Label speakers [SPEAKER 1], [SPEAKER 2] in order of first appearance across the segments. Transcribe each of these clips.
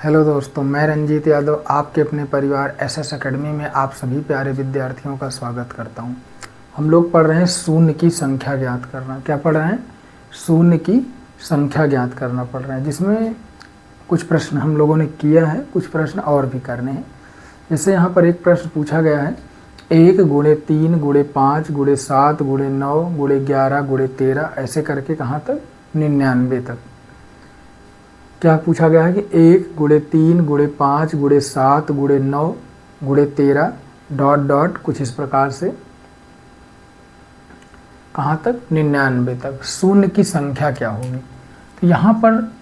[SPEAKER 1] Hello दोस्तों, मैं रंजीत यादव आपके अपने परिवार एसएस एकेडमी में आप सभी प्यारे विद्यार्थियों का स्वागत करता हूं। हम लोग पढ़ रहे हैं शून्य की संख्या ज्ञात करना। क्या पढ़ रहे हैं? शून्य की संख्या ज्ञात करना पढ़ रहे हैं, जिसमें कुछ प्रश्न हम लोगों ने किया है, कुछ प्रश्न और भी करने हैं। जैसे यहाँ पर एक प्रश्न पूछा गया है 1 गुणे 3 गुणे 5 गुणे 7 गुणे 9 गुणे 11 गुणे 13 ऐसे करके कहाँ तक? 99 तक। क्या पूछा गया है कि 1 गुणे 3 गुणे 5 गुणे 7 गुणे 9 गुणे 13 डॉट डॉट कुछ इस प्रकार से कहाँ तक? 99 तक। शून्य की संख्या क्या होगी? तो यहाँ पर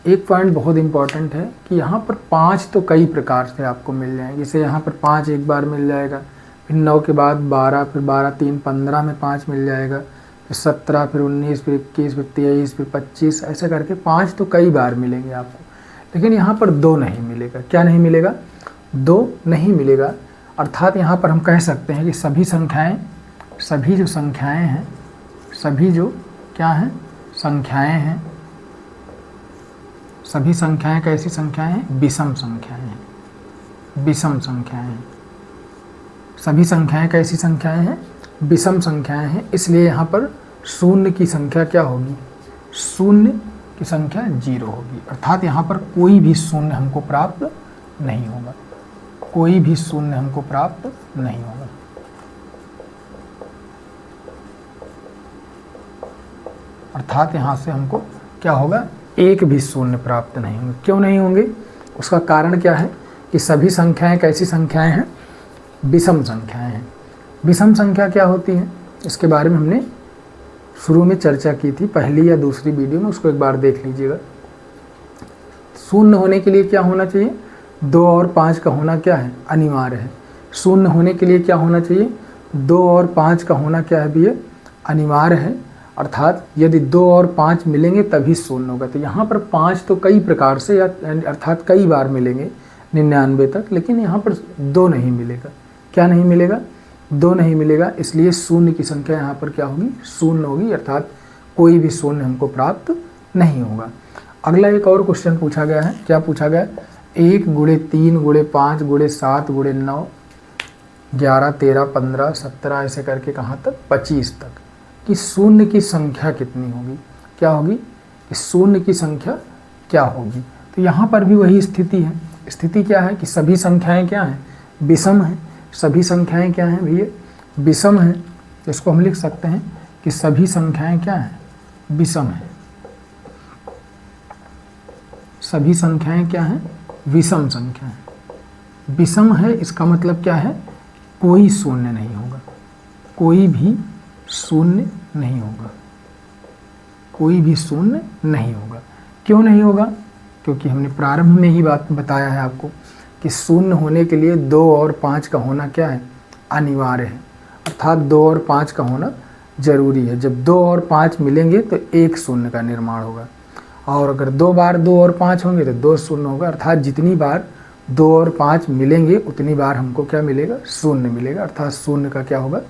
[SPEAKER 1] एक पॉइंट बहुत इंपॉर्टेंट है कि यहाँ पर 5 तो कई प्रकार से आपको मिल जाएंगे। जैसे यहाँ पर 5 एक बार मिल जाएगा, फिर 9 के बाद 12, फिर 12 3 15 में 5 मिल जाएगा, फिर 17, फिर 19, फिर 21, फिर 23, फिर 25 ऐसे करके 5 तो कई बार मिलेंगे आपको। लेकिन यहाँ पर 2 नहीं मिलेगा। क्या नहीं मिलेगा? 2 नहीं मिलेगा। अर्थात यहाँ पर हम कह सकते हैं कि सभी संख्याएं, सभी जो संख्याएं हैं, सभी जो क्या हैं? संख्याएं हैं। सभी संख्याएं कैसी संख्याएं हैं? विषम संख्याएं हैं। विषम संख्याएं हैं। सभी संख्याएं कैसी संख्याएं हैं? विषम संख्याएं हैं। इसलिए यहाँ पर शून्य की संख्या क्या होगी? शून्य की संख्या 0 होगी। अर्थात यहाँ पर कोई भी शून्य हमको प्राप्त नहीं होगा। कोई भी शून्य हमको प्राप्त नहीं होगा। अर्थात यहाँ से हमको क्या होगा? एक भी शून्य प्राप्त नहीं होंगे। क्यों नहीं होंगे? उसका कारण क्या है कि सभी संख्याएं कैसी संख्याएं हैं? विषम संख्याएं हैं। विषम संख्या क्या होती है? इसके बारे में हमने शुरू में चर्चा की थी, पहली या दूसरी वीडियो में, उसको एक बार देख लीजिएगा। शून्य होने के लिए क्या होना चाहिए? 2 और 5 का होना क्या है? अनिवार्य है। शून्य होने के लिए क्या होना चाहिए? 2 और 5 का होना क्या है भैया? अनिवार्य है। अर्थात यदि 2 और 5 मिलेंगे तभी शून्य होगा। तो यहाँ पर 5 तो कई प्रकार से या अर्थात कई बार मिलेंगे 99 तक, लेकिन यहाँ पर 2 नहीं मिलेगा। क्या नहीं मिलेगा? 2 नहीं मिलेगा। इसलिए शून्य की संख्या यहाँ पर क्या होगी? शून्य होगी। अर्थात कोई भी शून्य हमको प्राप्त नहीं होगा। अगला एक और क्वेश्चन पूछा गया है। क्या पूछा गया? 1 गुणे 3 गुणे 5 गुणे 7 गुणे 9 11 13 15 17 ऐसे करके कहाँ तक? 25 तक कि शून्य की संख्या कितनी होगी? क्या होगी? कि शून्य की संख्या क्या होगी? तो यहाँ पर भी वही स्थिति है। स्थिति क्या है कि सभी संख्याएं क्या हैं? विषम हैं। सभी संख्याएं क्या हैं भैया? विषम हैं। इसको हम लिख सकते हैं कि सभी संख्याएं क्या हैं? विषम हैं। सभी संख्याएं क्या हैं? विषम संख्याएं। विषम है इसका मतलब क्या है? कोई शून्य नहीं होगा। कोई भी शून्य नहीं होगा। कोई भी शून्य नहीं होगा। क्यों नहीं होगा? क्योंकि हमने प्रारंभ में ही बात बताया है आपको कि शून्य होने के लिए 2 और 5 का होना क्या है? अनिवार्य है। अर्थात 2 और 5 का होना जरूरी है। जब 2 और 5 मिलेंगे तो एक शून्य का निर्माण होगा, और अगर 2 बार 2 और 5 होंगे तो 2 शून्य होगा। अर्थात जितनी बार 2 और 5 मिलेंगे उतनी बार हमको क्या मिलेगा? शून्य मिलेगा। अर्थात शून्य का क्या होगा?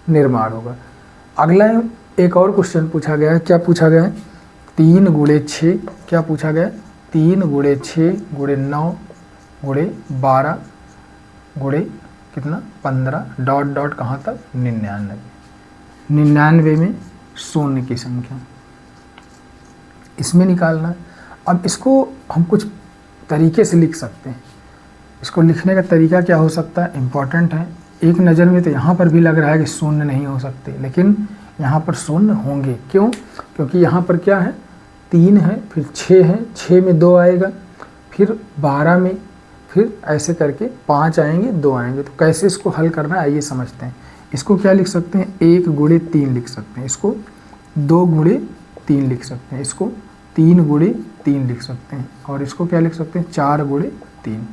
[SPEAKER 1] निर्माण होगा। अगला एक और क्वेश्चन पूछा गया है। क्या पूछा गया है? 3 गुणे 6। क्या पूछा गया? 3 गुणे 6 गुणे 9 गुणे 12 गुणे कितना? 15 डॉट डॉट कहाँ तक? 99। 99 में शून्य की संख्या इसमें निकालना है। अब इसको हम कुछ तरीके से लिख सकते हैं। इसको लिखने का तरीका क्या हो सकता है? इम्पॉर्टेंट है। एक नज़र में तो यहाँ पर भी लग रहा है कि शून्य नहीं हो सकते, लेकिन यहाँ पर शून्य होंगे। क्यों? क्योंकि यहाँ पर क्या है? 3 है, फिर 6 है, 6 में 2 आएगा, फिर 12 में, फिर ऐसे करके 5 आएंगे, 2 आएंगे। तो कैसे इसको हल करना है आइए समझते हैं। इसको क्या लिख सकते हैं? 1 गुणे 3 लिख सकते हैं। इसको 2 गुणे 3 लिख सकते हैं। इसको 3 गुणे 3 लिख सकते हैं। और इसको क्या लिख सकते हैं? 4 गुणे 3।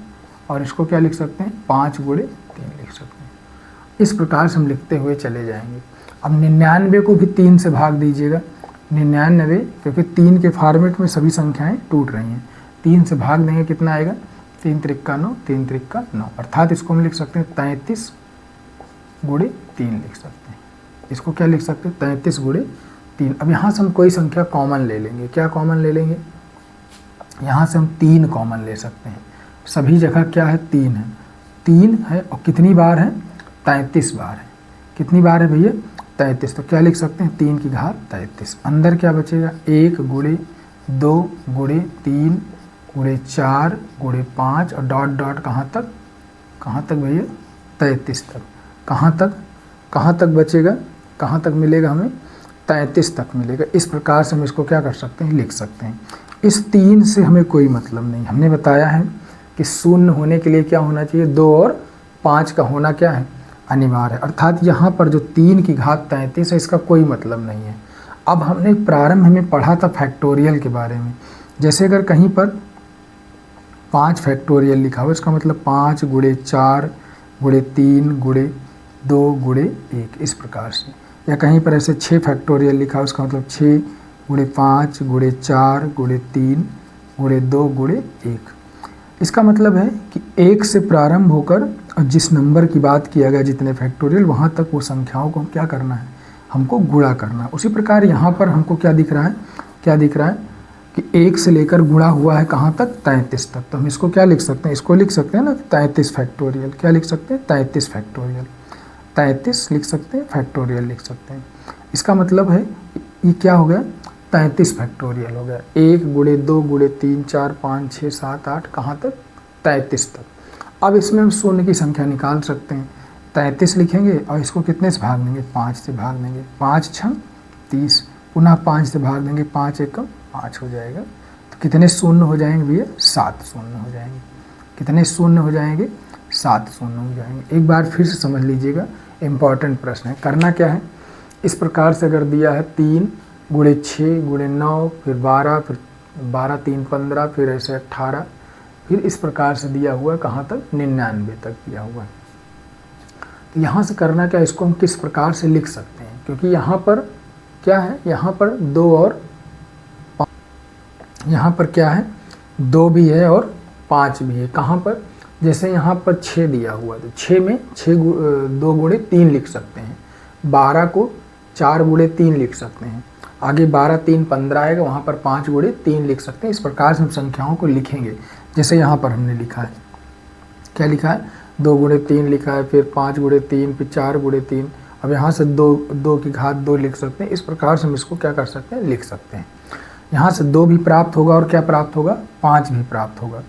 [SPEAKER 1] और इसको क्या लिख सकते हैं? 5 गुणे 3 लिख सकते हैं। इस प्रकार से हम लिखते हुए चले जाएंगे। अब 99 को भी 3 से भाग दीजिएगा। 99, क्योंकि 3 के फॉर्मेट में सभी संख्याएं टूट रही हैं, 3 से भाग देंगे कितना आएगा? 3 त्रिक्का 9, 3 त्रिक्का 9। अर्थात इसको हम लिख सकते हैं 33 गुणे 3 लिख सकते हैं। इसको क्या लिख सकते हैं? 33 गुणे 3। अब यहाँ से हम कोई संख्या कॉमन ले लेंगे। क्या कॉमन ले लेंगे? यहाँ से हम 3 कॉमन ले सकते हैं। सभी जगह क्या है, 3 है, 3 है और कितनी बार है, 33 बार है। कितनी बार है भैया, 33। तो क्या लिख सकते हैं, 3 की घात 33। अंदर क्या बचेगा, 1 गुणे 2 गुणे 3 गुणे 4 गुणे 5 और डॉट डॉट कहाँ तक भैया, 33 तक। कहाँ तक बचेगा, कहाँ तक मिलेगा हमें, 33 तक मिलेगा। इस प्रकार से हम इसको क्या कर सकते हैं, लिख सकते हैं। इस 3 से हमें कोई मतलब नहीं। हमने बताया है कि शून्य होने के लिए क्या होना चाहिए, 2 और 5 का होना क्या है, अनिवार्य है। अर्थात यहाँ पर जो 3 की घात 33 है, इसका कोई मतलब नहीं है। अब हमने प्रारंभ में पढ़ा था फैक्टोरियल के बारे में। जैसे अगर कहीं पर 5 फैक्टोरियल लिखा हो, इसका मतलब 5 गुणे 4 गुणे 3 गुणे 2 गुणे 1, इस प्रकार से। या कहीं पर ऐसे 6 फैक्टोरियल लिखा हो, उसका मतलब 6 गुणे 5 गुणे 4 गुणे 3 गुणे 2 गुणे 1। इसका मतलब है कि 1 से प्रारंभ होकर और जिस नंबर की बात किया गया, जितने फैक्टोरियल, वहाँ तक वो संख्याओं को क्या करना है, हमको गुणा करना है। उसी प्रकार यहाँ पर हमको क्या दिख रहा है कि 1 से लेकर गुणा हुआ है कहाँ तक, 33 तक। तो हम इसको क्या लिख सकते हैं, इसको लिख सकते हैं ना 33 फैक्टोरियल। क्या लिख सकते हैं, 33 फैक्टोरियल। 33 लिख सकते हैं, फैक्टोरियल लिख सकते हैं। इसका मतलब है ये क्या हो गया, 33 फैक्टोरियल हो गया। 1 गुणे 2 गुणे 3 4 5 6 7 8 कहाँ तक, 33 तक। अब इसमें हम शून्य की संख्या निकाल सकते हैं। 33 लिखेंगे और इसको कितने से भाग देंगे, 5 से भाग देंगे। 5 6 30, पुनः 5 से भाग देंगे, 5 एकम 5 हो जाएगा। तो कितने शून्य हो जाएंगे भैया, 7 शून्य हो जाएंगे। कितने शून्य हो जाएंगे, 7 शून्य हो जाएंगे। एक बार फिर से समझ लीजिएगा, इम्पॉर्टेंट प्रश्न है। करना क्या है, इस प्रकार से अगर दिया है 3 गुणे 6 गुणे 9 फिर 12 फिर 12 3 15 फिर ऐसे 18 फिर इस प्रकार से दिया हुआ है कहाँ तक, 99 तक दिया हुआ है। तो यहाँ से करना क्या, इसको हम किस प्रकार से लिख सकते हैं, क्योंकि यहाँ पर क्या है, यहाँ पर 2 और 5, यहाँ पर क्या है, 2 भी है और 5 भी है। कहाँ पर, जैसे यहाँ पर 6 दिया हुआ है तो 6 में 2 गुणे 3 लिख सकते हैं। 12 को 4 गुणे 3 लिख सकते हैं। आगे 12 3 15 आएगा, वहाँ पर 5 गुणे 3 लिख सकते हैं। इस प्रकार से हम संख्याओं को लिखेंगे। जैसे यहाँ पर हमने लिखा है, क्या लिखा है, 2 गुणे 3 लिखा है, फिर 5 गुणे 3 फिर 4 गुणे 3। अब यहाँ से 2 की घात 2 लिख सकते हैं। इस प्रकार से हम इसको क्या कर सकते हैं, लिख सकते हैं। यहाँ से 2 भी प्राप्त होगा और क्या प्राप्त होगा, 5 भी प्राप्त होगा।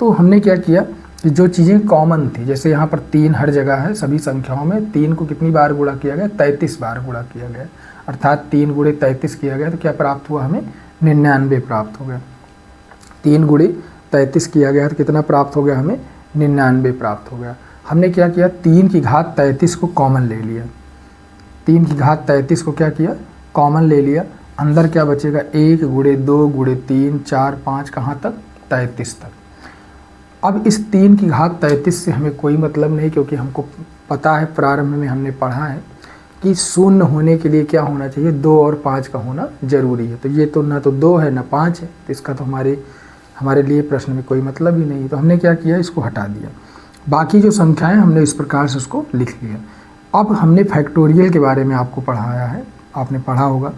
[SPEAKER 1] तो हमने क्या किया कि जो चीज़ें कॉमन थी, जैसे यहाँ पर 3 हर जगह है, सभी संख्याओं में 3 को कितनी बार गुणा किया गया, 33 बार गुणा किया गया। अर्थात 3 गुणे 33 किया गया तो क्या प्राप्त हुआ, हमें 99 प्राप्त हो गया। 3 गुणे 33 किया गया तो कितना प्राप्त हो गया, हमें 99 प्राप्त हो गया। हमने क्या किया, 3 की घात 33 को कॉमन ले लिया। 3 की घात 33 को क्या किया, कॉमन ले लिया। अंदर क्या बचेगा, 1 गुणे 2 गुणे 3 4 5 कहाँ तक, 33 तक। अब इस 3 की घात 33 से हमें कोई मतलब नहीं, क्योंकि हमको पता है, प्रारंभ में हमने पढ़ा है कि शून्य होने के लिए क्या होना चाहिए, 2 और 5 का होना जरूरी है। तो ये तो ना तो 2 है ना 5 है, तो इसका तो हमारे लिए प्रश्न में कोई मतलब ही नहीं। तो हमने क्या किया, इसको हटा दिया। बाकी जो संख्याएं हमने इस प्रकार से उसको लिख लिया। अब हमने फैक्टोरियल के बारे में आपको पढ़ाया है, आपने पढ़ा होगा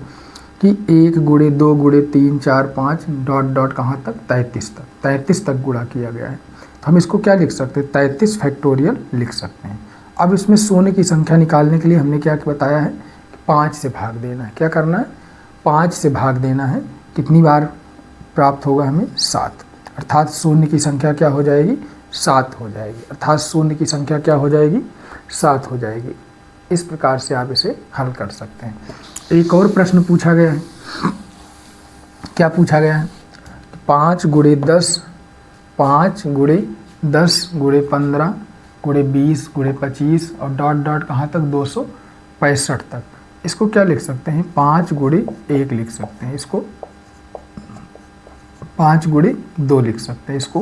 [SPEAKER 1] कि 1 गुणे 2 गुणे 3 4 5 डॉट डॉट कहाँ तक, 33 तक गुणा किया गया है। तो हम इसको क्या लिख सकते हैं, 33 फैक्टोरियल लिख सकते हैं। अब इसमें शून्य की संख्या निकालने के लिए हमने क्या बताया है, 5 से भाग देना है। क्या करना है, 5 से भाग देना है। कितनी बार प्राप्त होगा हमें, 7। अर्थात शून्य की संख्या क्या हो जाएगी, 7 हो जाएगी। अर्थात शून्य की संख्या क्या हो जाएगी, 7 हो जाएगी। इस प्रकार से आप इसे हल कर सकते हैं। एक और प्रश्न पूछा गया है, क्या पूछा गया है, 5 गुणे 10 5 गुणे 10 गुणे 15 गुणे 20 गुणे 25 और डॉट डॉट कहाँ तक, 265 तक। इसको क्या लिख सकते हैं, 5 गुणे 1 लिख सकते हैं। इसको 5 गुणे 2 लिख सकते हैं। इसको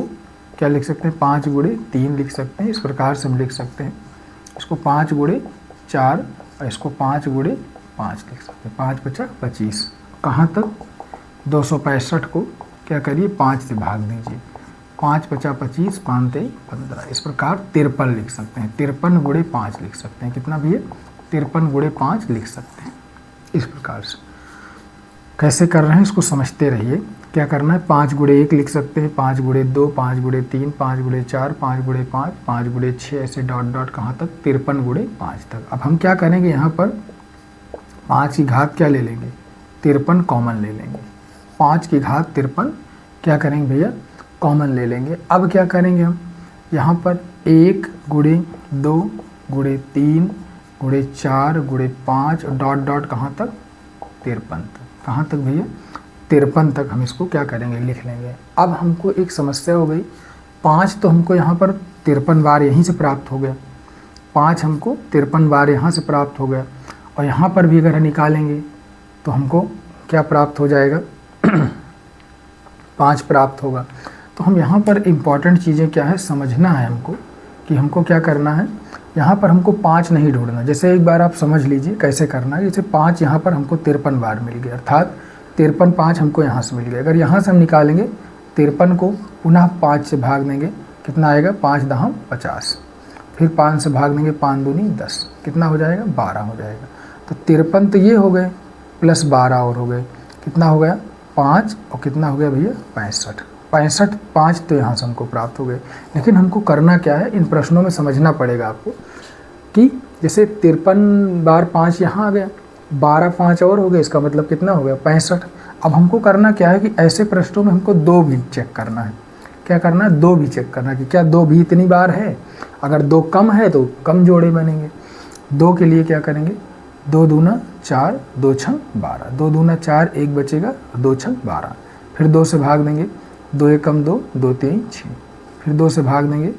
[SPEAKER 1] क्या लिख सकते हैं, 5 गुणे 3 लिख सकते हैं। इस प्रकार से हम लिख सकते हैं। इसको 5 गुणे 4 और इसको 5 गुणे 5 लिख सकते हैं। 5 5 25 कहाँ तक, 265 को क्या करिए, 5 से भाग दीजिए। 5 5 25 5 3 15। इस प्रकार 53 लिख सकते हैं। 53 गुणे 5 लिख सकते हैं। कितना भी है, 53 गुणे 5 लिख सकते हैं। इस प्रकार से कैसे कर रहे हैं इसको समझते रहिए क्या करना है, 5 गुणे 1 लिख सकते हैं, 5 गुणे 2, 5 गुणे 3, 5 गुणे 4, 5 गुणे 5, 5 गुणे 6, ऐसे डॉट डॉट कहाँ तक, 53 गुणे 5 तक। अब हम क्या करेंगे, यहाँ पर 5 की घात क्या ले लेंगे, 53 कॉमन ले लेंगे। 5 की घात 53 क्या करेंगे भैया, कॉमन ले लेंगे। अब क्या करेंगे हम, यहाँ पर 1 गुणे 2 गुणे 3 गुणे 4 गुणे 5 डॉट डॉट कहाँ तक, 53 तक। कहाँ तक भैया, 53 तक हम इसको क्या करेंगे, लिख लेंगे। अब हमको एक समस्या हो गई, 5 तो हमको यहाँ पर 53 बार यहीं से प्राप्त हो गया, 5 हमको 53 बार यहाँ से प्राप्त हो गया, और यहाँ पर भी अगर निकालेंगे तो हमको क्या प्राप्त हो जाएगा 5 प्राप्त होगा। तो हम यहाँ पर इम्पॉर्टेंट चीज़ें क्या है समझना है हमको, कि हमको क्या करना है, यहाँ पर हमको 5 नहीं ढूंढना। जैसे एक बार आप समझ लीजिए कैसे करना है, जैसे 5 यहाँ पर हमको 53 बार मिल गया, अर्थात 53 5 हमको यहाँ से मिल गया। अगर यहाँ से हम निकालेंगे 53 को पुनः 5 से भाग देंगे, कितना आएगा, 5 दहम 50, फिर 5 से भाग देंगे, 5 दूनी 10, कितना हो जाएगा, 12 हो जाएगा। तो 53 तो ये हो गए, प्लस 12 और हो गए, कितना हो गया 5, और कितना हो गया भैया 65। 5 तो यहाँ से हमको प्राप्त हो गए। लेकिन हमको करना क्या है, इन प्रश्नों में समझना पड़ेगा आपको कि जैसे 53 बार 5 यहाँ आ गया, 12 5 और हो गए, इसका मतलब कितना हो गया 65। अब हमको करना क्या है कि ऐसे प्रश्नों में हमको 2 भी चेक करना है। क्या करना है, 2 भी चेक करना है कि क्या 2 भी इतनी बार है। अगर 2 कम है तो कम जोड़े बनेंगे। 2 के लिए क्या करेंगे, 2 दूना 4, 2 छंग 12, 2 दूना 4, 1 बचेगा, 2 छंग 12, फिर 2 से भाग देंगे, 2 एकम 2, 2 3 6, फिर 2 से भाग देंगे,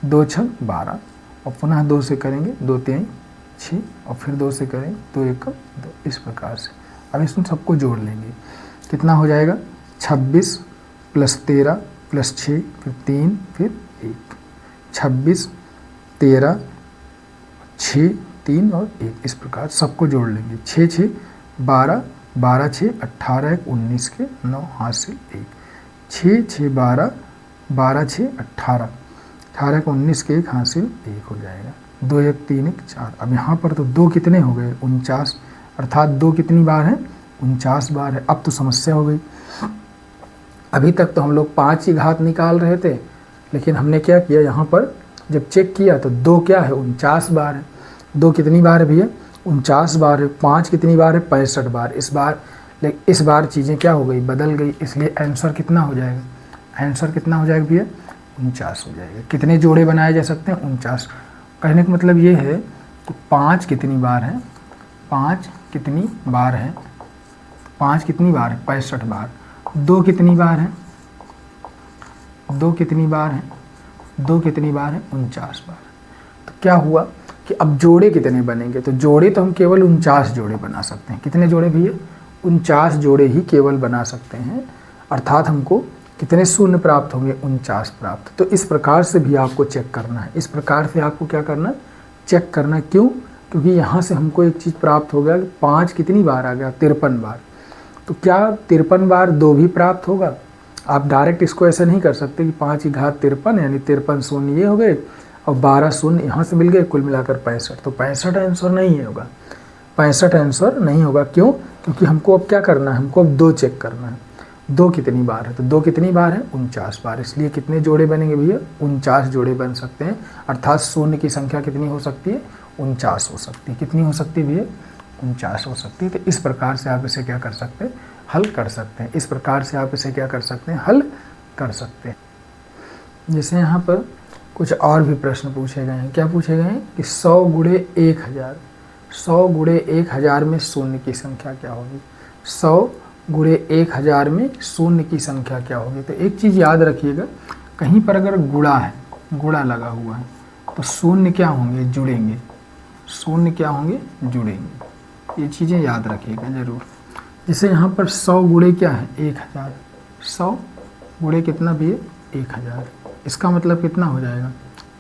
[SPEAKER 1] 2 छंग 12, और पुनः 2 से करेंगे, 2 3 6, और फिर 2 से करेंगे, 2 एकम 2, इस प्रकार से। अब इसमें सबको जोड़ लेंगे, कितना हो जाएगा 26 प्लस 13 प्लस 6 फिर 3 फिर 1, 26 13 6 3 और 1, इस प्रकार सबको जोड़ लेंगे। 6 6 12, 12 6 18 1 19 के 9 हासिल 1, 6 6 12, 12 6 18, 18 को 19 के 1 हासिल 1 हो जाएगा। 2 1 3 1 4। अब यहाँ पर तो 2 कितने हो गए 49, अर्थात 2 कितनी बार है 49 बार है। अब तो समस्या हो गई, अभी तक तो हम लोग 5 की घात निकाल रहे थे, लेकिन हमने क्या किया, यहाँ पर जब चेक किया तो 2 क्या है 49 बार है। 2 कितनी बार है भैया 49 बार है। 5 कितनी बार है 65 बार। इस बार चीज़ें क्या हो गई, बदल गई, इसलिए आंसर कितना हो जाएगा, आंसर कितना हो जाएगा भैया 49 हो जाएगा। कितने जोड़े बनाए जा सकते हैं 49। कहने का मतलब ये है कि 5 कितनी बार है, 5 कितनी बार है, 5 कितनी बार है 65 बार। 2 कितनी बार है, 2 कितनी बार है, 2 कितनी बार है 49 बार। तो क्या हुआ कि अब जोड़े कितने बनेंगे, तो जोड़े तो हम केवल 49 जोड़े बना सकते हैं। कितने जोड़े भैया 49 जोड़े ही केवल बना सकते हैं, अर्थात हमको कितने शून्य प्राप्त होंगे 49 प्राप्त। तो इस प्रकार से भी आपको चेक करना है, इस प्रकार से आपको क्या करना है चेक करना है। क्यों, क्योंकि यहाँ से हमको एक चीज़ प्राप्त हो गया, 5 कितनी बार आ गया 53 बार। तो क्या 53 बार 2 भी प्राप्त होगा। आप डायरेक्ट इसको ऐसे नहीं कर सकते कि 5 की घात 53 यानी 53 शून्य ये हो गए और 12 शून्य यहाँ से मिल गए, कुल मिलाकर 65। तो 65 आंसर नहीं होगा, 65 आंसर नहीं होगा। क्यों, क्योंकि हमको अब क्या करना है, हमको अब 2 चेक करना है। 2 कितनी बार है, तो 2 कितनी बार है 49 बार। इसलिए कितने जोड़े बनेंगे भैया 49 जोड़े बन सकते हैं, अर्थात शून्य की संख्या कितनी हो सकती है 49 हो सकती है। कितनी हो सकती है भैया 49 हो सकती है। तो इस प्रकार से आप इसे क्या कर सकते हैं, हल कर सकते हैं। इस प्रकार से आप इसे क्या कर सकते हैं, हल कर सकते हैं। जैसे यहाँ पर कुछ और भी प्रश्न पूछे गए हैं। क्या पूछे गए हैं कि 100 गुणे 1000, 100 गुणे 1000 में शून्य की संख्या क्या होगी। 100 गुणे 1000 में शून्य की संख्या क्या होगी। तो एक चीज़ याद रखिएगा, कहीं पर अगर गुणा है, गुणा लगा हुआ है, तो शून्य क्या होंगे, जुड़ेंगे। शून्य क्या होंगे, जुड़ेंगे। ये चीज़ें याद रखिएगा ज़रूर। जैसे यहाँ पर 100 गुणे क्या है 1000, 100 गुणे कितना भी है 1000। इसका मतलब कितना हो जाएगा,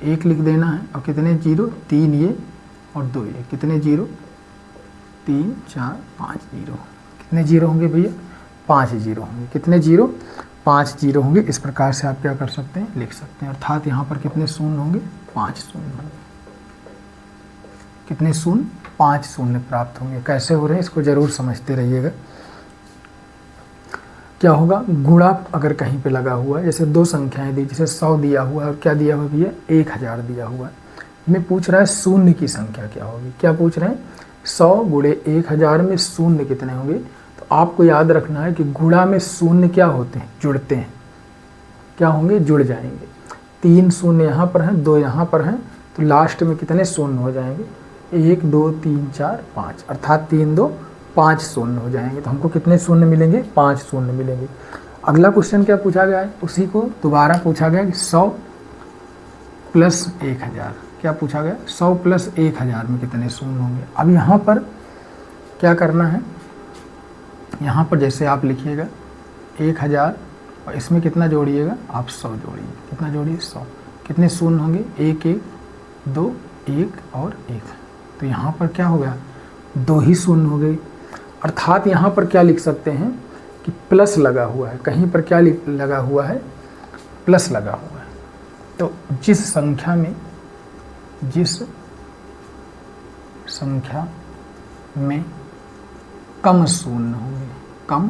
[SPEAKER 1] 1 लिख देना है और कितने जीरो, 3 ये और 2 ये, कितने जीरो 3 4 5 जीरो। कितने जीरो होंगे भैया 5 जीरो होंगे। कितने जीरो 5 जीरो होंगे। इस प्रकार से आप क्या कर सकते हैं, लिख सकते हैं। अर्थात यहाँ पर कितने शून्य होंगे 5 शून्य होंगे। कितने शून्य 5 शून्य प्राप्त होंगे। कैसे हो रहे हैं इसको ज़रूर समझते रहिएगा। क्या होगा, गुणा अगर कहीं पे लगा हुआ है, जैसे दो संख्याएं दी, जैसे 100 दिया हुआ है और क्या दिया हुआ भैया 1000 दिया हुआ है, हमें पूछ रहा है शून्य की संख्या क्या होगी। क्या पूछ रहे हैं, 100 गुणे 1000 में शून्य कितने होंगे। तो आपको याद रखना है कि गुणा में शून्य क्या होते हैं, जुड़ते हैं, क्या होंगे, जुड़ जाएंगे। 3 शून्य यहाँ पर हैं, 2 यहाँ पर हैं, तो लास्ट में कितने शून्य हो जाएंगे, 1 2 3 4 5, अर्थात 3 2 5 शून्य हो जाएंगे। तो हमको कितने शून्य मिलेंगे, 5 शून्य मिलेंगे। अगला क्वेश्चन क्या पूछा गया है, उसी को दोबारा पूछा गया कि 100 प्लस 1000, क्या पूछा गया, 100 प्लस 1000 में कितने शून्य होंगे। अब यहाँ पर क्या करना है, यहाँ पर जैसे आप लिखिएगा 1000 और इसमें कितना जोड़िएगा, आप 100 जोड़िए, कितना जोड़िए 100, कितने शून्य होंगे, 1 1 2 1 और 1। तो यहाँ पर क्या हो गया, 2 ही शून्य हो गई। अर्थात यहाँ पर क्या लिख सकते हैं कि प्लस लगा हुआ है, कहीं पर क्या लगा हुआ है, प्लस लगा हुआ है। तो जिस संख्या में कम शून्य होंगे, कम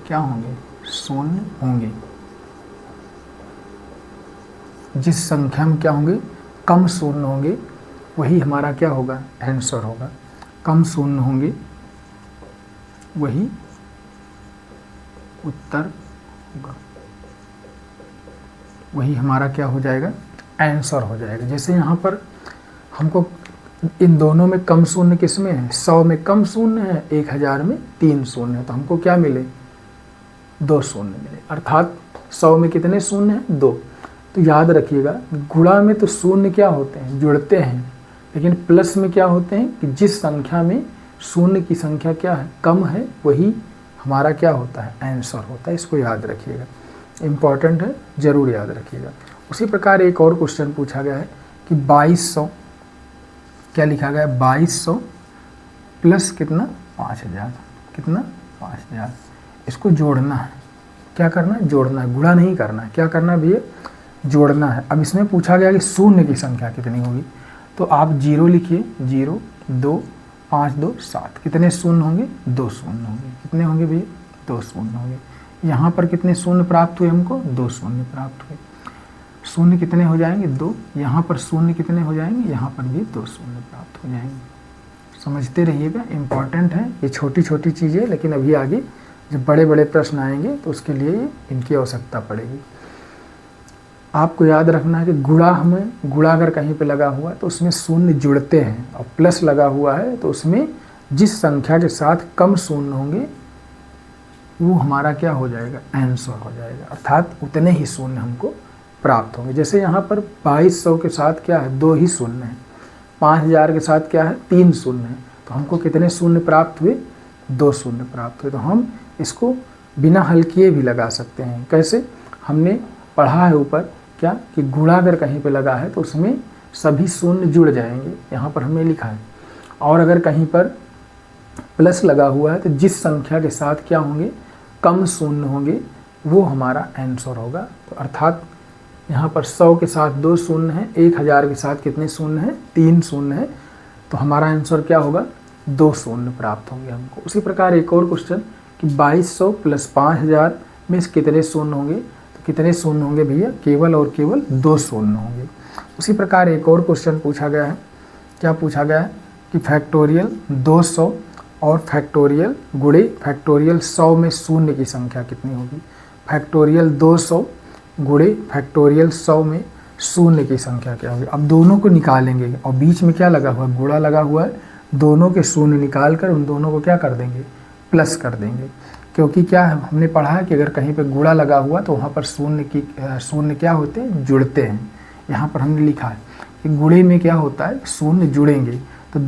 [SPEAKER 1] क्या होंगे, शून्य होंगे, जिस संख्या में क्या होंगे, कम शून्य होंगे, वही हमारा क्या होगा, आंसर होगा। कम शून्य होंगे वही उत्तर होगा, वही हमारा क्या हो जाएगा, आंसर हो जाएगा। जैसे यहाँ पर हमको इन दोनों में कम शून्य किस में है, 100 में कम शून्य है, 1000 में 3 शून्य है, तो हमको क्या मिले, 2 शून्य मिले। अर्थात 100 में कितने शून्य हैं, 2। तो याद रखिएगा गुणा में तो शून्य क्या होते हैं, जुड़ते हैं, लेकिन प्लस में क्या होते हैं कि जिस संख्या में शून्य की संख्या क्या है, कम है, वही हमारा क्या होता है, आंसर होता है। इसको याद रखिएगा, इम्पॉर्टेंट है, ज़रूर याद रखिएगा। उसी प्रकार एक और क्वेश्चन पूछा गया है कि 2200, क्या लिखा गया है, 2200 प्लस कितना, 5000, कितना 5000, इसको जोड़ना है। क्या करना है, जोड़ना है, गुणा नहीं करना है। क्या करना है भैया, जोड़ना है। अब इसमें पूछा गया कि शून्य की संख्या कितनी होगी, तो आप 0 लिखिए, 0 2 5 2 7, कितने शून्य होंगे, 2 शून्य होंगे, कितने होंगे भैया, 2 शून्य होंगे। यहाँ पर कितने शून्य प्राप्त हुए हमको, 2 शून्य प्राप्त हुए। शून्य कितने हो जाएंगे, 2, यहाँ पर शून्य कितने हो जाएंगे, यहाँ पर भी 2 शून्य प्राप्त हो जाएंगे। समझते रहिएगा, इम्पॉर्टेंट है ये छोटी छोटी चीज़ें, लेकिन अभी आगे जब बड़े बड़े प्रश्न आएंगे तो उसके लिए इनकी आवश्यकता पड़ेगी। आपको याद रखना है कि गुणा, हमें गुणा अगर कहीं पे लगा हुआ है तो उसमें शून्य जुड़ते हैं, और प्लस लगा हुआ है तो उसमें जिस संख्या के साथ कम शून्य होंगे वो हमारा क्या हो जाएगा, आंसर हो जाएगा। अर्थात उतने ही शून्य हमको प्राप्त होंगे। जैसे यहाँ पर 2200 के साथ क्या है, 2 ही शून्य है, 5000 के साथ क्या है, 3 शून्य है, तो हमको कितने शून्य प्राप्त हुए, 2 शून्य प्राप्त हुए। तो हम इसको बिना हल किए भी लगा सकते हैं। कैसे, हमने पढ़ा है ऊपर क्या कि गुणा अगर कहीं पे लगा है तो उसमें सभी शून्य जुड़ जाएंगे, यहाँ पर हमने लिखा है। और अगर कहीं पर प्लस लगा हुआ है तो जिस संख्या के साथ क्या होंगे, कम शून्य होंगे, वो हमारा आंसर होगा। तो अर्थात यहाँ पर 100 के साथ 2 शून्य है, 1000 के साथ कितने शून्य हैं, 3 शून्य है, तो हमारा आंसर क्या होगा, 2 शून्य प्राप्त होंगे हमको। उसी प्रकार एक और क्वेश्चन कि 2200 प्लस 5000 में कितने शून्य होंगे, तो कितने शून्य होंगे भैया, केवल और केवल 2 शून्य होंगे। उसी प्रकार एक और क्वेश्चन पूछा गया है, क्या पूछा गया है कि फैक्टोरियल 200 और फैक्टोरियल गुणे फैक्टोरियल 100 में शून्य की संख्या कितनी होगी। फैक्टोरियल 200 गुणे फैक्टोरियल 100 में शून्य की संख्या क्या होगी। अब दोनों को निकालेंगे और बीच में क्या लगा हुआ है, गुणा लगा हुआ है, दोनों के शून्य निकाल कर उन दोनों को क्या कर देंगे, प्लस कर देंगे। क्योंकि क्या है, हमने पढ़ा है कि अगर कहीं पे गुणा लगा हुआ तो वहाँ पर शून्य क्या होते हैं, जुड़ते हैं। यहाँ पर हमने लिखा है कि गुणे में क्या होता है, शून्य जुड़ेंगे। तो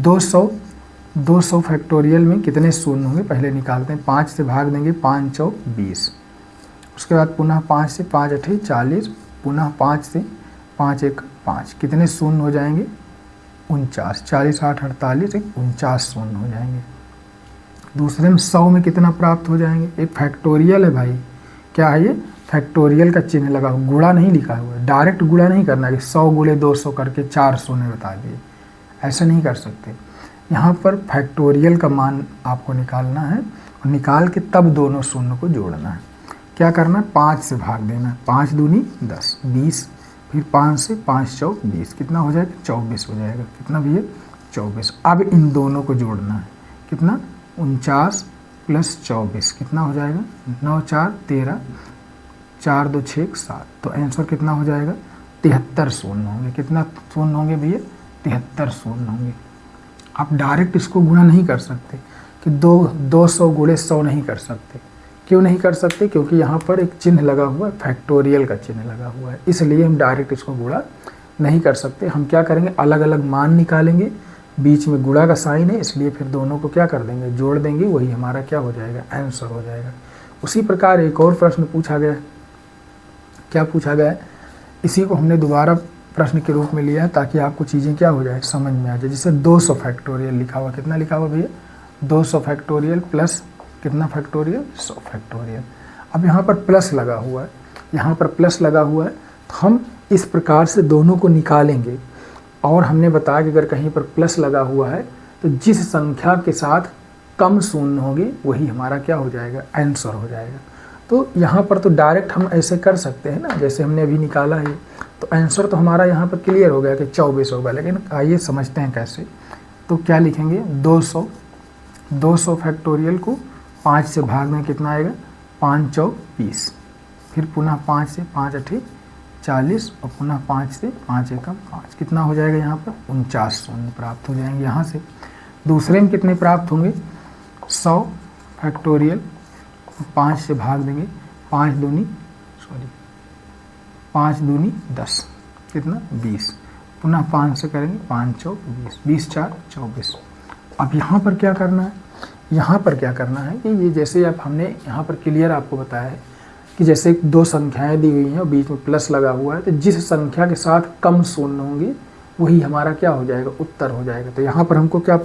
[SPEAKER 1] 200 फैक्टोरियल में कितने शून्य होंगे, पहले निकालते हैं। 5 से भाग देंगे, 5 चौक 20, उसके बाद पुनः 5 से 5 अठे 40, पुनः 5 से 5 एक 5, कितने शून्य हो जाएंगे, 49, 40 8 48 49 शून्य हो जाएंगे। दूसरे में 100 में कितना प्राप्त हो जाएंगे, एक फैक्टोरियल है भाई, क्या है ये, फैक्टोरियल का चिन्ह लगा हुआ, गुणा नहीं लिखा हुआ है। डायरेक्ट गुणा नहीं करना कि 100 गुणे 200 करके 4 शून्य बता दिए, ऐसा नहीं कर सकते। यहाँ पर फैक्टोरियल का मान आपको निकालना है और निकाल के तब दोनों शून्य को जोड़ना है। क्या करना है, 5 से भाग देना, 5 दूनी 10, 20, फिर 5 से 5 चौक 20, कितना हो जाएगा, 24 हो जाएगा। कितना भैया, 24। अब इन दोनों को जोड़ना है, कितना, 49 प्लस 24, कितना हो जाएगा, 9 4 13, 4 2 6 7। तो आंसर कितना हो जाएगा, 73 शून्य होंगे। कितना शून्य होंगे भैया, 73 शून्य होंगे। आप डायरेक्ट इसको गुणा नहीं कर सकते कि 200 गुणे 100 नहीं कर सकते। क्यों नहीं कर सकते, क्योंकि यहाँ पर एक चिन्ह लगा हुआ है, फैक्टोरियल का चिन्ह लगा हुआ है, इसलिए हम डायरेक्ट इसको गुणा नहीं कर सकते। हम क्या करेंगे, अलग अलग मान निकालेंगे, बीच में गुणा का साइन है, इसलिए फिर दोनों को क्या कर देंगे, जोड़ देंगे, वही हमारा क्या हो जाएगा, आंसर हो जाएगा। उसी प्रकार एक और प्रश्न पूछा गया, क्या पूछा गया है, इसी को हमने दोबारा प्रश्न के रूप में लिया है ताकि आपको चीज़ें क्या हो जाए, समझ में आ जाए। जैसे 200 फैक्टोरियल लिखा हुआ, कितना लिखा हुआ भैया, 200 फैक्टोरियल प्लस कितना फैक्टोरियल, 100 फैक्टोरियल। अब यहाँ पर प्लस लगा हुआ है, यहाँ पर प्लस लगा हुआ है, तो हम इस प्रकार से दोनों को निकालेंगे। और हमने बताया कि अगर कहीं पर प्लस लगा हुआ है तो जिस संख्या के साथ कम शून्य होगी वही हमारा क्या हो जाएगा, आंसर हो जाएगा। तो यहाँ पर तो डायरेक्ट हम ऐसे कर सकते हैं ना, जैसे हमने अभी निकाला है, तो आंसर तो हमारा यहाँ पर क्लियर हो गया कि 24 होगा। लेकिन आइए समझते हैं कैसे। तो क्या लिखेंगे, 200 फैक्टोरियल को 5 से भाग में कितना आएगा, 5 चौक 20, फिर पुनः 5 से 5 8 40, और पुनः 5 से 5 एकम 5, कितना हो जाएगा यहाँ पर, 49 शून्य प्राप्त हो जाएंगे यहाँ से। दूसरे में कितने प्राप्त होंगे, 100 फैक्टोरियल, 5 से भाग देंगे, 5 दूनी 10, कितना, 20, पुनः 5 से करेंगे, 5 चौक 20, 20 4 24। अब यहाँ पर क्या करना है, यहाँ पर क्या करना है कि ये जैसे अब हमने यहाँ पर क्लियर आपको बताया है कि जैसे 2 संख्याएं दी हुई हैं और बीच में प्लस लगा हुआ है, तो जिस संख्या के साथ कम शून्य होंगे वही हमारा क्या हो जाएगा, उत्तर हो जाएगा। तो यहाँ पर हमको क्या,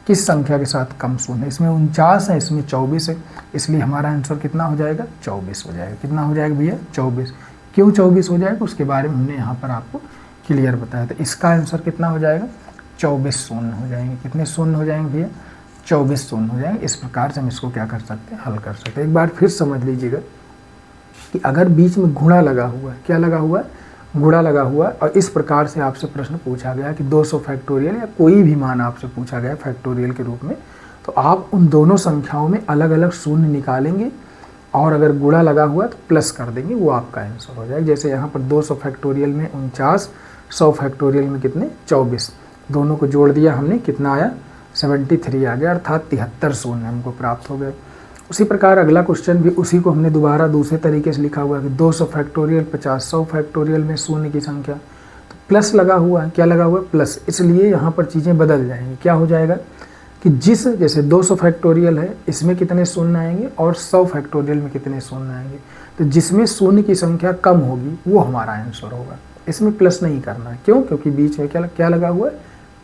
[SPEAKER 1] किस संख्या के साथ कम शून्य है, इसमें 49 है, इसमें 24 है, इसलिए हमारा आंसर कितना हो जाएगा, 24 हो जाएगा। कितना हो जाएगा भैया, 24। क्यों 24 हो जाएगा, उसके बारे में हमने यहाँ पर आपको क्लियर बताया। तो इसका आंसर कितना हो जाएगा, 24 शून्य हो जाएंगे। कितने शून्य हो जाएंगे भैया, 24 शून्य हो जाएंगे। इस प्रकार से हम इसको क्या कर सकते हैं, हल कर सकते हैं। एक बार फिर समझ लीजिएगा कि अगर बीच में गुणा लगा हुआ है, क्या लगा हुआ है, गुणा लगा हुआ है, और इस प्रकार से आपसे प्रश्न पूछा गया कि 200 फैक्टोरियल या कोई भी मान आपसे पूछा गया फैक्टोरियल के रूप में, तो आप उन दोनों संख्याओं में अलग अलग शून्य निकालेंगे और अगर गुणा लगा हुआ है तो प्लस कर देंगे, वो आपका आंसर हो जाएगा। जैसे यहाँ पर 200 फैक्टोरियल में 49, 100 फैक्टोरियल में कितने, 24, दोनों को जोड़ दिया हमने, कितना आया, 73 आ गया, अर्थात 73 शून्य हमको प्राप्त हो गए। उसी प्रकार अगला क्वेश्चन भी उसी को हमने दोबारा दूसरे तरीके से लिखा हुआ है कि 200 फैक्टोरियल 50, 100 फैक्टोरियल में शून्य की संख्या, तो प्लस लगा हुआ है, क्या लगा हुआ है, प्लस, इसलिए यहाँ पर चीज़ें बदल जाएंगी। क्या हो जाएगा कि जैसे 200 फैक्टोरियल है, इसमें कितने शून्य आएंगे और 100 फैक्टोरियल में कितने शून्य आएंगे, तो जिसमें शून्य की संख्या कम होगी वो हमारा आंसर होगा। इसमें प्लस नहीं करना है, क्यों, क्योंकि बीच में क्या लगा हुआ है,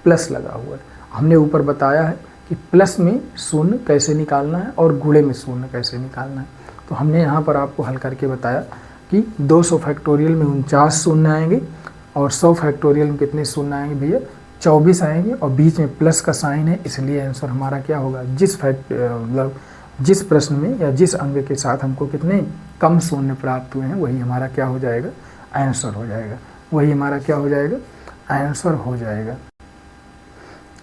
[SPEAKER 1] प्लस लगा हुआ है। हमने ऊपर बताया है कि प्लस में शून्य कैसे निकालना है और गुणे में शून्य कैसे निकालना है। तो हमने यहाँ पर आपको हल करके बताया कि 200 फैक्टोरियल में 49 शून्य आएंगे और 100 फैक्टोरियल में कितने शून्य आएंगे भैया, 24 आएंगे, और बीच में प्लस का साइन है, इसलिए आंसर हमारा क्या होगा, जिस प्रश्न में या जिस अंक के साथ हमको कितने कम शून्य प्राप्त हुए हैं वही हमारा क्या हो जाएगा, आंसर हो जाएगा। वही हमारा क्या हो जाएगा, आंसर हो जाएगा।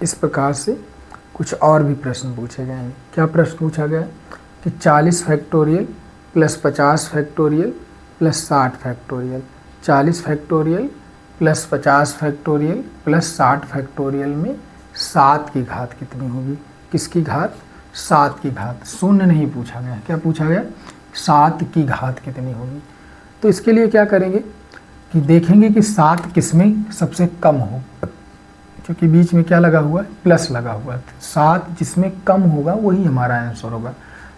[SPEAKER 1] इस प्रकार से कुछ और भी प्रश्न पूछे गए हैं। क्या प्रश्न पूछा गया कि 40 factorial plus 50 factorial plus 60 factorial, 40 factorial plus 50 factorial plus 60 factorial में 7 की घात कितनी होगी। किसकी घात, 7 की घात, शून्य नहीं पूछा गया। क्या पूछा गया, 7 की घात कितनी होगी। तो इसके लिए क्या करेंगे कि देखेंगे कि 7 किसमें सबसे कम हो, क्योंकि बीच में क्या लगा हुआ है, प्लस लगा हुआ है। 7 जिसमें कम होगा वही हमारा आंसर होगा।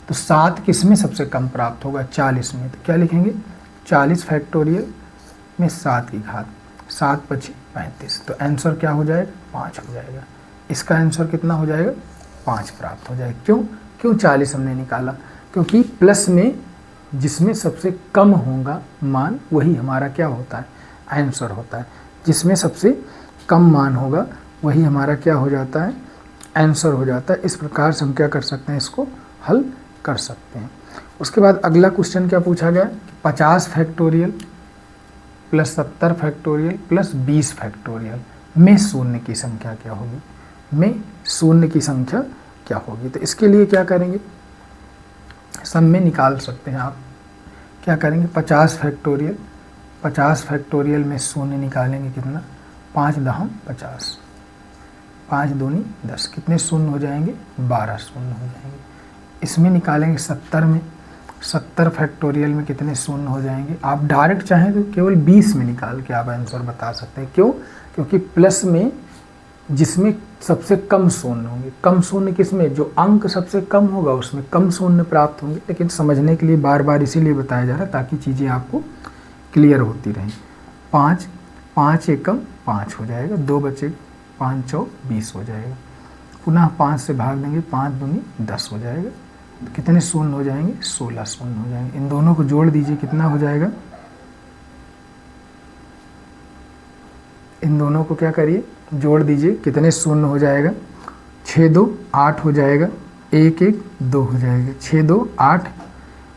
[SPEAKER 1] तो 7 किसमें सबसे कम प्राप्त होगा, 40 में। तो क्या लिखेंगे, 40 फैक्टोरियल में 7 की घात, 7 पची 35, तो आंसर क्या हो जाएगा, 5 हो जाएगा। इसका आंसर कितना हो जाएगा, 5 प्राप्त हो जाएगा। क्यों 40 हमने निकाला, क्योंकि प्लस में जिसमें सबसे कम होगा मान वही हमारा क्या होता है, आंसर होता है। जिसमें सबसे कम मान होगा वही हमारा क्या हो जाता है, आंसर हो जाता है। इस प्रकार से हम क्या कर सकते हैं, इसको हल कर सकते हैं। उसके बाद अगला क्वेश्चन क्या पूछा गया, 50 factorial plus 70 factorial plus 20 factorial में शून्य की संख्या क्या होगी, में शून्य की संख्या क्या होगी। तो इसके लिए क्या करेंगे, सब में निकाल सकते हैं आप। क्या करेंगे, 50 फैक्टोरियल, 50 फैक्टोरियल में शून्य निकालेंगे कितना, 5 दहम 50, 5 दूनी 10, कितने शून्य हो जाएंगे, 12 शून्य हो जाएंगे। इसमें निकालेंगे 70 में, 70 फैक्टोरियल में कितने शून्य हो जाएंगे। आप डायरेक्ट चाहें तो केवल 20 में निकाल के आप आंसर बता सकते हैं। क्यों, क्योंकि प्लस में जिसमें सबसे कम शून्य होंगे, कम शून्य किसमें, जो अंक सबसे कम होगा उसमें कम शून्य प्राप्त होंगे। लेकिन समझने के लिए बार बार इसीलिए बताया जा रहा है ताकि चीज़ें आपको क्लियर होती रहें। 5, 5 एकम 5 हो जाएगा, 2 बचे, 5 चौक 20 हो जाएगा। पुनः 5 से भाग देंगे, 5 दूनी 10 हो जाएगा। तो कितने शून्य हो जाएंगे, 16 शून्य हो जाएंगे। इन दोनों को जोड़ दीजिए, कितना हो जाएगा, इन दोनों को क्या करिए, जोड़ दीजिए, कितने शून्य हो जाएगा, 6 2 8 हो जाएगा, 1 1 2 हो जाएगा, 6 2 8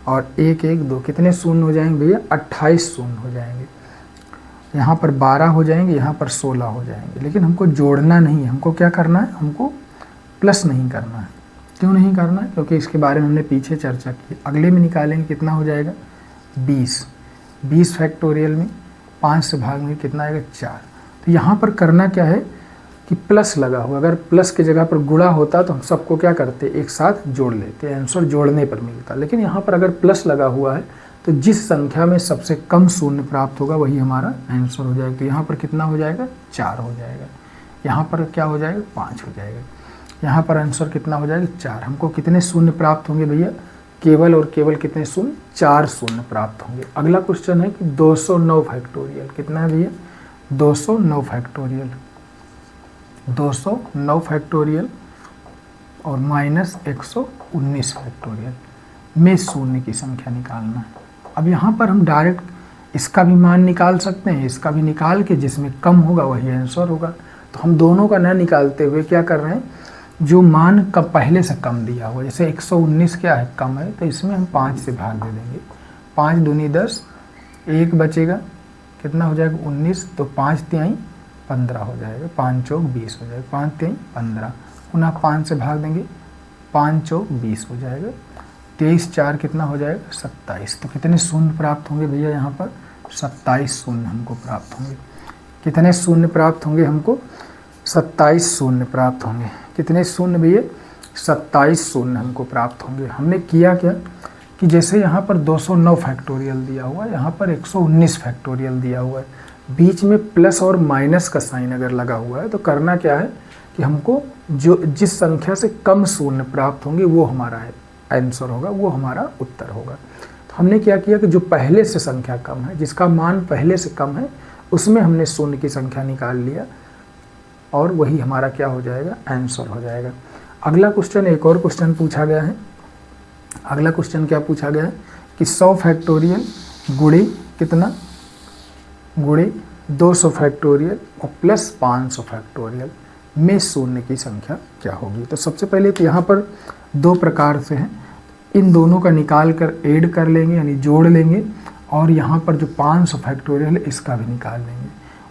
[SPEAKER 1] और 1 1 2, कितने शून्य हो जाएंगे भैया, 28 शून्य हो जाएंगे। यहाँ पर 12 हो जाएंगे, यहाँ पर 16 हो जाएंगे। लेकिन हमको जोड़ना नहीं है, हमको क्या करना है, हमको प्लस नहीं करना है। क्यों नहीं करना है, क्योंकि इसके बारे में हमने पीछे चर्चा की। अगले में निकालेंगे, कितना हो जाएगा, 20, 20 फैक्टोरियल में 5 से भाग में कितना आएगा, 4। तो यहाँ पर करना क्या है कि प्लस लगा हुआ, अगर प्लस की जगह पर गुणा होता तो हम सबको क्या करते, एक साथ जोड़ लेते, आंसर जोड़ने पर मिलता। लेकिन यहाँ पर अगर प्लस लगा हुआ है तो जिस संख्या में सबसे कम शून्य प्राप्त होगा वही हमारा आंसर हो जाएगा। तो यहाँ पर कितना हो जाएगा, 4 हो जाएगा। यहाँ पर क्या हो जाएगा, 5 हो जाएगा। यहाँ पर आंसर कितना हो जाएगा, 4। हमको कितने शून्य प्राप्त होंगे भैया, केवल और केवल कितने शून्य, 4 शून्य प्राप्त होंगे। अगला क्वेश्चन है कि 209 फैक्टोरियल, कितना है भैया, 209 फैक्टोरियल, 209 फैक्टोरियल और माइनस 119 फैक्टोरियल में शून्य की संख्या निकालना है। अब यहाँ पर हम डायरेक्ट इसका भी मान निकाल सकते हैं, इसका भी निकाल के जिसमें कम होगा वही आंसर होगा। तो हम दोनों का न निकालते हुए क्या कर रहे हैं, जो मान का पहले से कम दिया हुआ, जैसे 119 क्या है, कम है, तो इसमें हम 5 से भाग दे देंगे। 5 दूनी 10, 1 बचेगा, कितना हो जाएगा, 19। तो 5 तिहाई 15 हो जाएगा, 5 चौक 20 हो जाएगा, 5 तिहाई 15। पुनः 5 से भाग देंगे, 5 चौक 20 हो जाएगा, 23 4 कितना हो जाएगा, 27। तो कितने शून्य प्राप्त होंगे भैया, यहाँ पर 27 शून्य हमको प्राप्त होंगे। कितने शून्य प्राप्त होंगे हमको, 27 शून्य प्राप्त होंगे। कितने शून्य भैया, 27 शून्य हमको प्राप्त होंगे। हमने किया क्या कि जैसे यहाँ पर 209 फैक्टोरियल दिया हुआ है, यहाँ पर 119 फैक्टोरियल दिया हुआ है, बीच में प्लस और माइनस का साइन अगर लगा हुआ है तो करना क्या है कि हमको जो जिस संख्या से कम शून्य प्राप्त होंगे वो हमारा आंसर होगा, वो हमारा उत्तर होगा। तो हमने क्या किया कि जो पहले से संख्या कम है, जिसका मान पहले से कम है, उसमें हमने शून्य की संख्या निकाल लिया और वही हमारा क्या हो जाएगा, आंसर हो जाएगा। अगला क्वेश्चन, एक और क्वेश्चन पूछा गया है। अगला क्वेश्चन क्या पूछा गया है कि 100 फैक्टोरियल गुणे कितना, गुणे 200 फैक्टोरियल और प्लस 500 फैक्टोरियल में शून्य की संख्या क्या होगी। तो सबसे पहले तो यहाँ पर 2 प्रकार से हैं, इन दोनों का निकाल कर ऐड कर लेंगे यानी जोड़ लेंगे, और यहाँ पर जो 500 फैक्टोरियल है इसका भी निकाल लेंगे।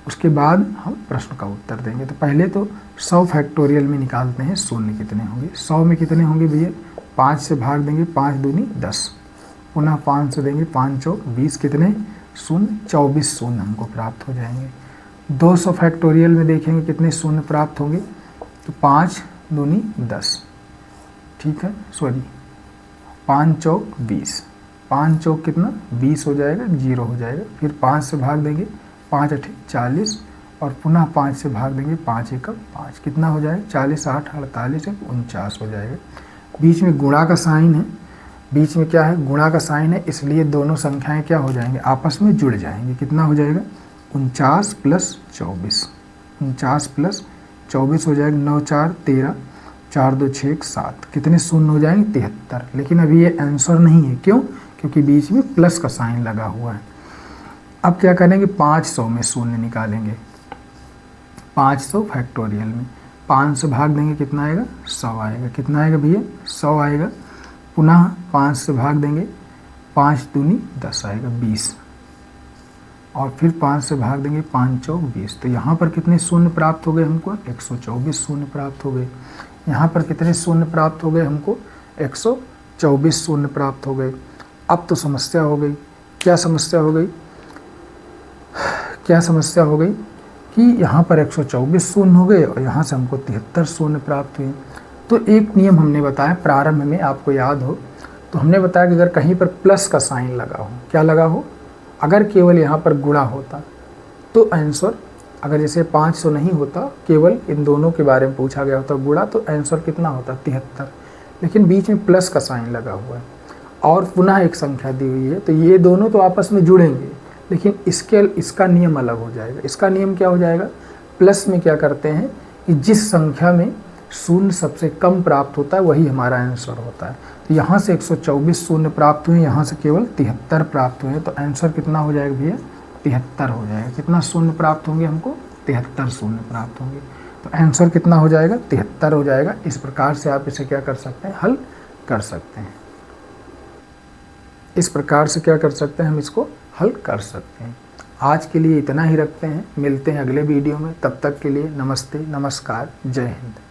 [SPEAKER 1] उसके बाद हम प्रश्न का उत्तर देंगे। तो पहले तो 100 फैक्टोरियल में निकालते हैं शून्य कितने होंगे। 100 में कितने होंगे भैया, 5 से भाग देंगे, 5 दूनी 10, पुनः 5 से देंगे, 5 चौक 20, कितने शून्य, 24 शून्य हमको प्राप्त हो जाएंगे। 200 फैक्टोरियल में देखेंगे कितने शून्य प्राप्त होंगे, तो 5 दूनी 10, ठीक है, सॉरी 5 चौक 20, 5 चौक कितना 20 हो जाएगा, 0 हो जाएगा। फिर 5 से भाग देंगे, 5 8 40 और पुनः 5 से भाग देंगे, 5 1 5, कितना हो जाएगा, 40 8 48 49 हो जाएगा। बीच में गुणा का साइन है, बीच में क्या है, गुणा का साइन है, इसलिए दोनों संख्याएं क्या हो जाएंगे, आपस में जुड़ जाएंगे। कितना हो जाएगा, 49 प्लस 24, 49 प्लस 24 हो जाएगा, 9 4 13, 4 2 6 7, कितने शून्य हो जाएंगे, 73। लेकिन अभी ये आंसर नहीं है, क्यों, क्योंकि बीच में प्लस का साइन लगा हुआ है। अब क्या करेंगे, 500 में शून्य निकालेंगे। 500 फैक्टोरियल में 5 से भाग देंगे, कितना आएगा, 100 आएगा। कितना आएगा भैया, 100 आएगा। पुनः 5 से भाग देंगे, 5 दूनी 10 आएगा 20, और फिर 5 से भाग देंगे, 5 चौक 20। तो यहाँ पर कितने शून्य प्राप्त हो गए हमको? 124 शून्य प्राप्त हो गए। यहाँ पर कितने शून्य प्राप्त हो गए हमको? 124 शून्य प्राप्त हो गए। अब तो समस्या हो गई। क्या समस्या हो गई? क्या समस्या हो गई कि यहाँ पर 124 शून्य हो गए और यहाँ से हमको 73 शून्य प्राप्त हुए। तो एक नियम हमने बताया प्रारंभ में, आपको याद हो तो हमने बताया कि अगर कहीं पर प्लस का साइन लगा हो, क्या लगा हो, अगर केवल यहाँ पर गुणा होता तो आंसर, अगर जैसे 500 नहीं होता, केवल इन दोनों के बारे में पूछा गया होता गुणा, तो आंसर कितना होता? 73। लेकिन बीच में प्लस का साइन लगा हुआ है और पुनः एक संख्या दी हुई है, तो ये दोनों तो आपस में जुड़ेंगे, लेकिन इसका नियम अलग हो जाएगा। इसका नियम क्या हो जाएगा? प्लस में क्या करते हैं कि जिस संख्या में शून्य सबसे कम प्राप्त होता है वही हमारा आंसर होता है। तो यहाँ से 124 शून्य प्राप्त हुए, यहाँ से केवल 73 प्राप्त हुए, तो आंसर कितना हो जाएगा भैया? 73 हो जाएगा। कितना शून्य प्राप्त होंगे हमको? 73 शून्य प्राप्त होंगे। तो आंसर कितना हो जाएगा? 73 हो जाएगा। इस प्रकार से आप इसे क्या कर सकते हैं? हल कर सकते हैं। इस प्रकार से क्या कर सकते हैं? हम इसको हल कर सकते हैं। आज के लिए इतना ही रखते हैं, मिलते हैं अगले वीडियो में। तब तक के लिए नमस्ते, नमस्कार, जय हिंद।